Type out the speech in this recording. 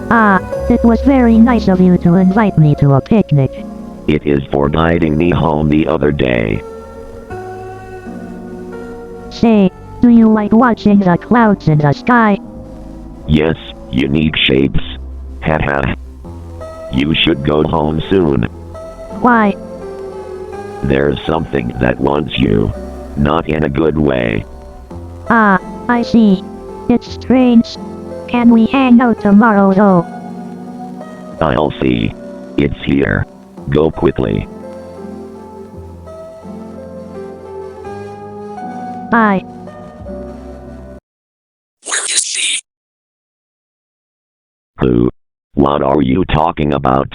Ah, it was very nice of you to invite me to a picnic. It is for guiding me home the other day. Say, do you like watching the clouds in the sky? Yes, unique shapes. Haha. You should go home soon. Why? There's something that wants you. Not in a good way. Ah, I see. It's strange. Can we hang out tomorrow though? I'll see. It's here. Go quickly. Bye. Will you see? Who? What are you talking about?